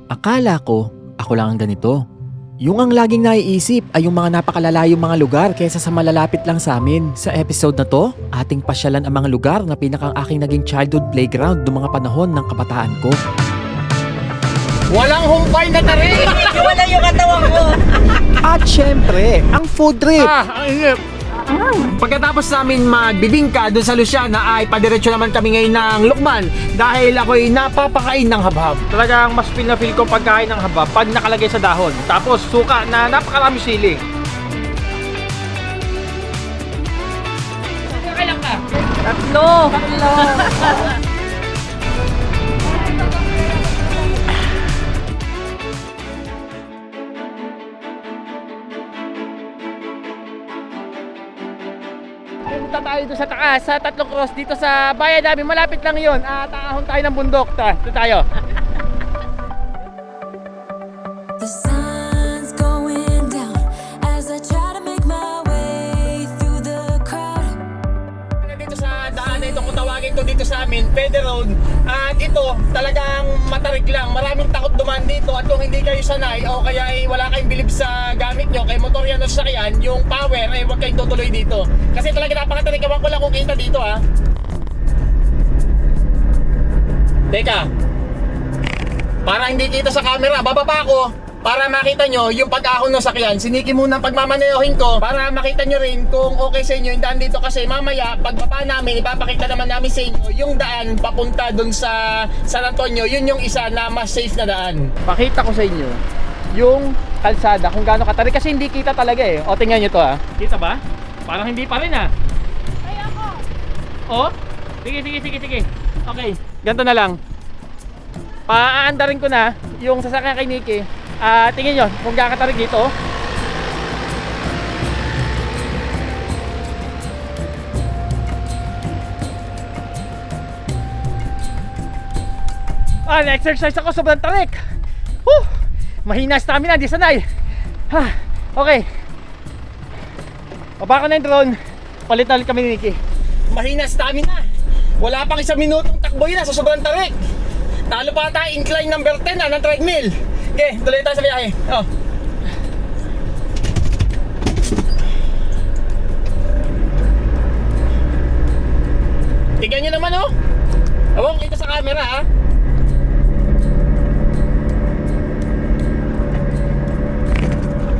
Akala ko, ako lang ang ganito. Yung ang laging naiisip ay yung mga napakalalayong mga lugar kaysa sa malalapit lang sa amin. Sa episode na to, ating pasyalan ang mga lugar na pinakang aking naging childhood playground noong mga panahon ng kabataan ko. Walang humpay na tarik! Wala yung katawan ko. At syempre, ang food trip. Ang inip! Pagkatapos namin magbibingka doon sa Luciana ay padiretso naman kami ngayon ng Lukban dahil ako'y napapakain ng habhab. Talagang mas feel na feel ko pagkain ng habhab pag nakalagay sa dahon. Tapos suka na napakarami sili. Kailan ka? Tatlo. Punta tayo doon sa taas, sa Tatlong Cross dito sa bayan namin. Malapit lang yun. Taahon tayo ng bundok. Ito tayo. The sun's going down as I try to make my way through the crowd. Dito sa daan na ito, kung tawagin ko dito sa amin, Pede Road. At ito, talagang matarik lang. Maraming takot dumaan dito. At kung hindi kayo sanay o kaya ay wala kayong bilib sa gamit nyo, kay motor yan o sasakyan, yung power ay huwag kayong tutuloy dito. Kasi talaga napakatarik. Ewan ko lang kung kita dito ha. Teka. Para hindi kita sa camera, bababa ako. Para makita nyo yung pag-ahon ng sakyan. Siniki muna ang pagmamanehohin ko para makita nyo rin kung okay sa inyo yung daan dito. Kasi mamaya pagbaba namin, ipapakita naman namin sa inyo yung daan papunta dun sa San Antonio. Yun yung isa na mas safe na daan. Pakita ko sa inyo yung kalsada kung gaano katarik. Kasi hindi kita talaga eh. O tingnan nyo to ha. Kita ba? Parang hindi pa rin ha. Ay ako. Oh? Sige. Okay, ganito na lang. Paaandarin ko na yung sasakyan kay Nikki. Tingin nyo kung kakatarig dito. Na-exercise ako, sobrang tarik. Mahina stamina, di sanay. Okay. Baba ko na yung drone. Palit na ulit kami ni Nikki. Mahina stamina. Wala pang 1 minutong takbo yun sa sobrang tarik. Talo pa tayo incline number 10 ng treadmill. Okay, tuloy tayo sa biyahe. Tignan nyo naman Awang kita sa camera ha.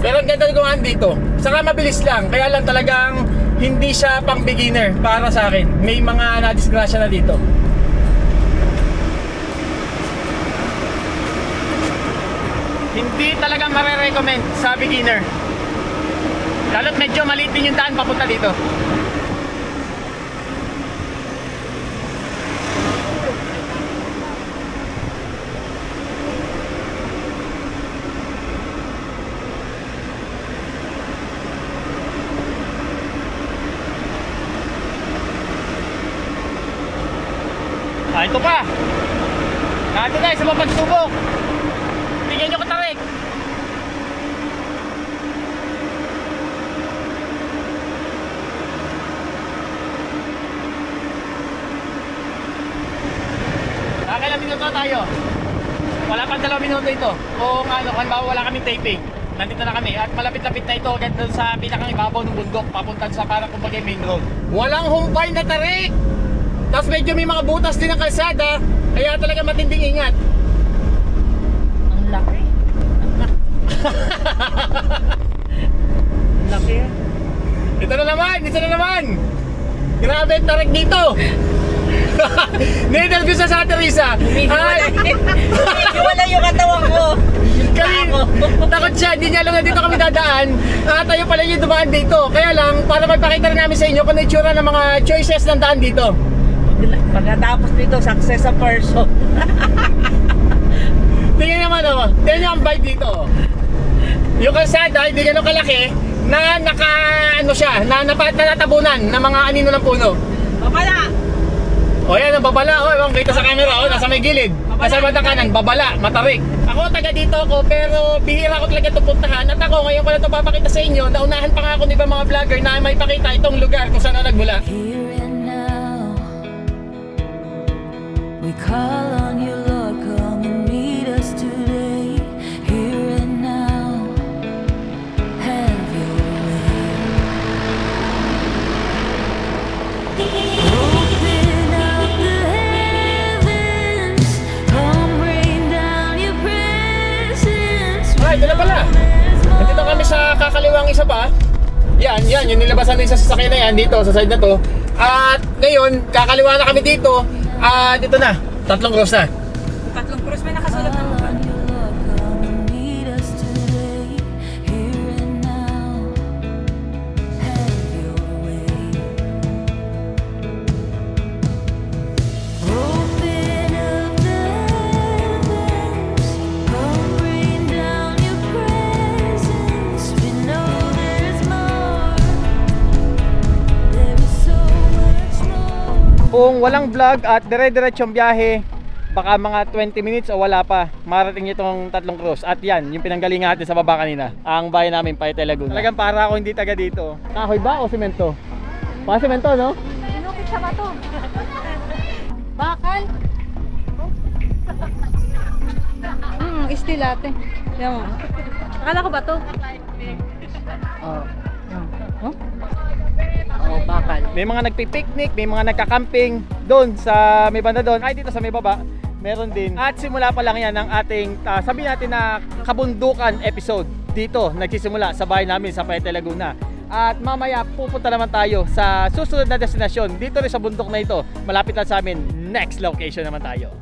Pero ang ganda ng gumaan dito. Saka mabilis lang. Kaya lang talagang hindi siya pang beginner para sa akin. May mga nadisgrasya na dito. Hindi talaga mare-recommend sa beginner. Lalo't medyo maliit din yung daan papunta dito. Ito pa. Ito guys, sa pagsubok. Tingnan nyo katarik. Nakakailang minuto tayo. Wala pang 2 minuto ito. Kung halimbawa wala kaming taping, nandito na kami. At malapit-lapit na ito agad doon sa pinakang ibabaw ng bundok, papunta sa parang kumbaga main road. Walang humpay na tarik. Tapos medyo may mga butas din ng kalsada. Kaya talaga matinding ingat. Ang laki. Laki. Ito na naman. Grabe ang tarik dito. Ni-interview sa Teresa. Wala yung katawan ko. Takot siya, hindi niya alam na dito kami dadaan. Tayo pala yung dumaan dito. Kaya lang, para magpakita rin namin sa inyo kung itsura ng mga choices ng daan dito. Pagkatapos nito, success sa person. Tingnan naman tingnan nyo ang bike dito. Yung kalsada, hindi gano'ng kalaki na natatabunan ng mga anino ng puno. Babala! Yan ang babala. Kita sa camera. Nasa may gilid. Nasa bandang kanan, babala, matarik. Ako taga dito ako, pero bihira ko talaga ito puntahan. At ako ngayon ko na ito papakita sa inyo. Naunahan pa nga ako ng ibang mga vlogger na may pakita itong lugar kung saan ako nagmula. Here and now, we call on you, Lord, come and meet us today. ito na pala. Nandito kami sa kakaliwang isa pa. Yan, yung nilabasan din sa sasakyan na yan dito sa side na to. At ngayon, kakaliwa na kami dito. Dito na, 3 cross na. 3 cross may nakasulat na mukha. Meet us today, here and now. Have your way. Open up the heavens, come rain down your presence. We know there's more. There is so much more. Kung walang vlog at dire-diretsyong biyahe, baka mga 20 minutes o wala pa, marating itong 3 cross. At yan, yung pinanggalingan natin sa baba kanina, ang bahay namin, Paete, Laguna. Talagang para ako hindi taga dito. Kahoy ba o semento? Baka semento, no? Inukit sa bato. Bakal. Still ate. Yan mo. Akala ko bato. Oh. Oh, bakal. May mga nagpi-picnic, may mga nagka-camping doon sa may banda doon. Ay, dito sa may baba, meron din. At simula pa lang yan ng ating, sabihin natin na kabundukan episode. Dito, nagsisimula sa bahay namin sa Paete, Laguna. At mamaya, pupunta naman tayo sa susunod na destinasyon. Dito rin sa bundok na ito. Malapit lang sa amin. Next location naman tayo.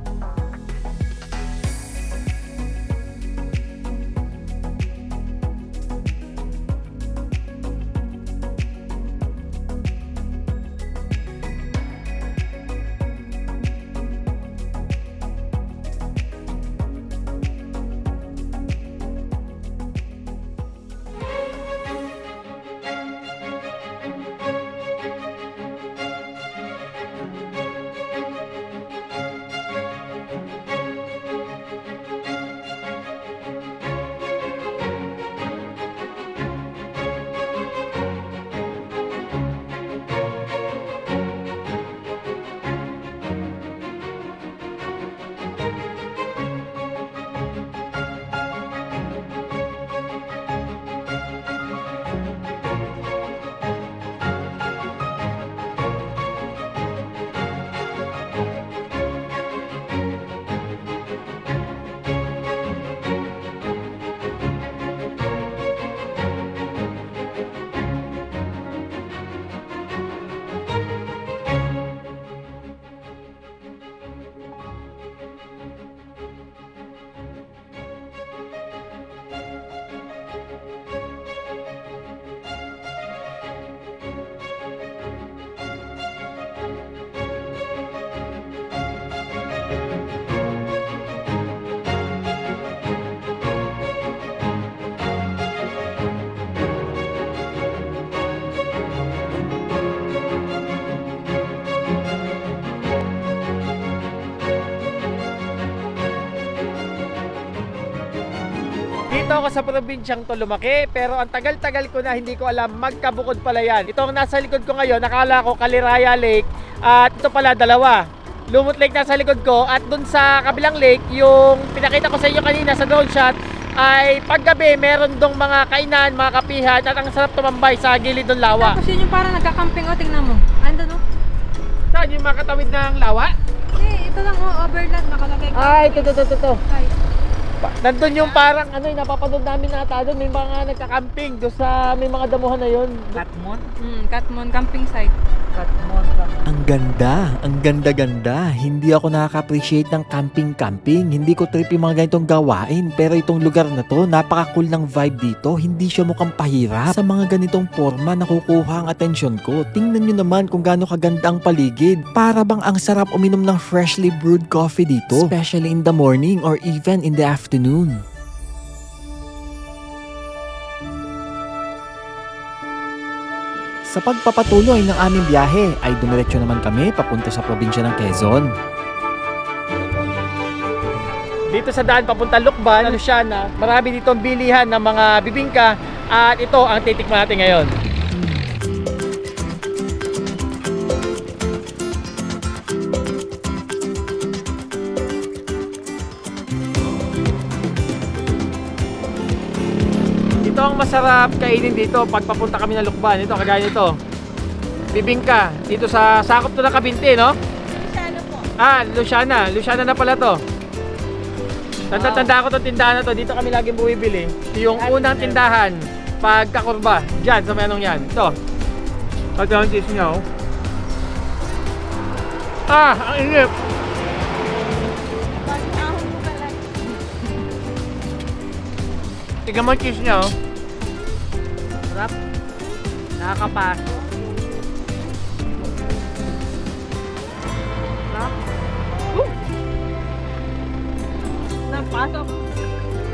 Dito ako sa probinsyang to lumaki, pero ang tagal-tagal ko na hindi ko alam magkabukod pala yan. Ito ang nasa likod ko ngayon, nakala ko Kaliraya Lake, at ito pala dalawa. Lumut Lake nasa likod ko, at dun sa kabilang lake, yung pinakita ko sa inyo kanina sa drone shot, ay paggabi meron dong mga kainan, mga kapihan, at ang sarap tumambay sa gilid ng lawa. Tapos yun yung parang nagka-camping. O, tingnan mo. Ando no? Saan yung makatawid ng lawa? Ito lang overland. Nakalagay ko. Ay, ito. Ay. Nandun yung parang ano yung napapanood namin nata doon, may mga nagka-camping doon sa may mga damuhan na yun. Katmon? Katmon camping site. Katmon. Ang ganda-ganda. Hindi ako nakaka-appreciate ng camping. Hindi ko trip yung mga ganitong gawain. Pero itong lugar na to, napaka-cool ng vibe dito. Hindi siya mukhang pahirap. Sa mga ganitong forma, nakukuha ang atensyon ko. Tingnan nyo naman kung gaano kaganda ang paligid. Para bang ang sarap uminom ng freshly brewed coffee dito. Especially in the morning or even in the afternoon. Sa pagpapatuloy ng aming biyahe ay dumiretso naman kami papunta sa probinsya ng Quezon. Dito sa daan papunta Lucban, Luciana, marami dito ang bilihan ng mga bibingka at ito ang titikman natin ngayon. Ito ang masarap kainin dito pag papunta kami ng Lucban. Ito, kagaya nito. Bibingka. Dito sa sakop to ng Kabinte, no? Luciano po. Luciana. Luciana na pala to. Tanda-tanda ko itong tindahan na to. Dito kami laging bumibili. Yung unang tindahan, pagkakurba. Diyan, sa may anong yan. Ito. Ito ang cheese niya, oh. Ah, ang inip. Tignan mo yung cheese niya, oh. Sarap. Nakakapasok. Sarap. Napasok.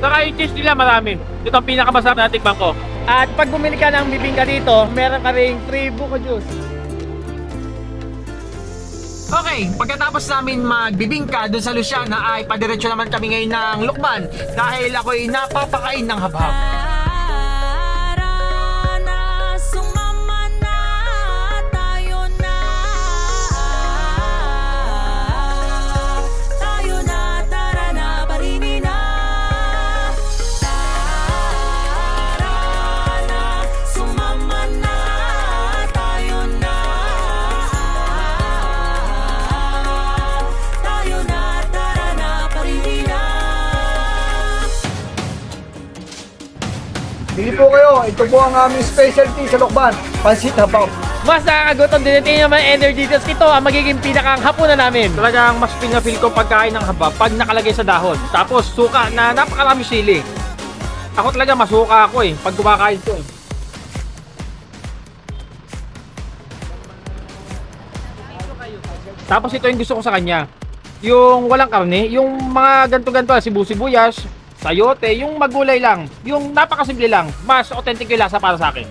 Saka yung cheese nila marami. Ito ang pinakamasarap na tikman ko. At pag bumili ka ng bibingka dito, meron ka ring free buko juice. Okay, pagkatapos namin magbibingka doon sa Luciana ay padiretso naman kami ngayon ng Lukban dahil ako'y napapakain ng habhab. Tara na, sumama na, tayo na. Tayo na, tara na, parini na. Tara na, sumama na, tayo na. Tayo na, tara na, parini na. Bili po kayo, ito po ang aming specialty sa Lokban, pansit habab. Mas nakakagutom din ito naman energy drinks. Ito ang magiging pinakang hapunan namin. Talagang mas pinafeel ko pagkain ng habab pag nakalagay sa dahon. Tapos suka na napakarami sili. Ako talaga masuka ako pag kumakain ko Tapos ito yung gusto ko sa kanya. Yung walang karne, yung mga ganto-ganto, sibu-sibuyas, sayote, yung magulay lang, yung napakasimple lang, mas authentic yung lasa para sa akin.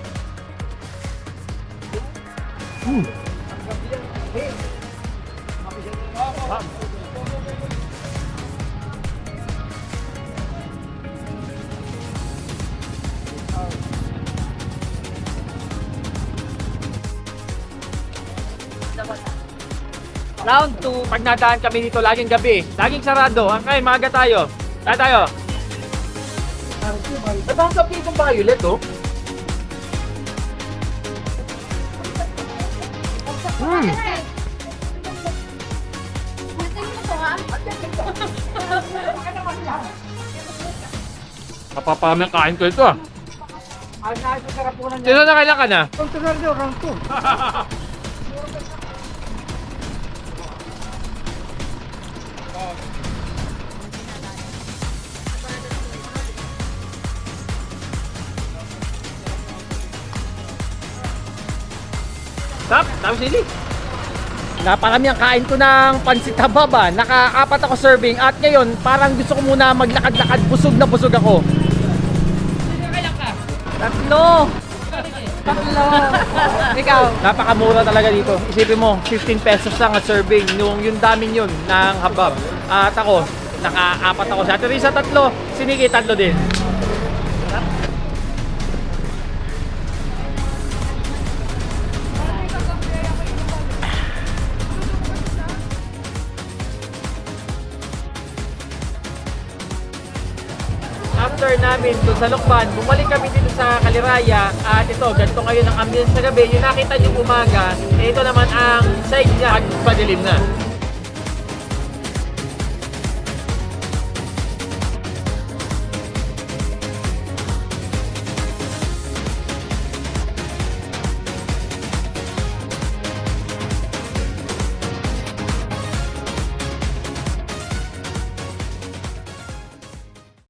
Round 2, pag nadaan kami dito, laging gabi, laging sarado. Okay, maaga tayo. Tayo. Ba't ang sabi itong violet, oh? Kapapamang kain ko ito, ah. Sino na kailan ka na? Round 2. Tap, dami sili. Naparami ang kain ko ng pansit habab. Naka-4 ako serving at ngayon parang gusto ko muna maglakad-lakad. Busog na busog ako. Tatlo. Ikaw. Napakamura talaga dito. Isipin mo, 15 pesos lang at serving. Yung dami yun ng habab. At ako, naka-4 ako. Sa Teresa 3, sinigi 3 din. After namin doon sa Lukban, bumalik kami dito sa Kaliraya at ito, ganito ngayon ang ambience sa gabi. Yung nakita nyo umaga, ito naman ang side niya pag padilim na.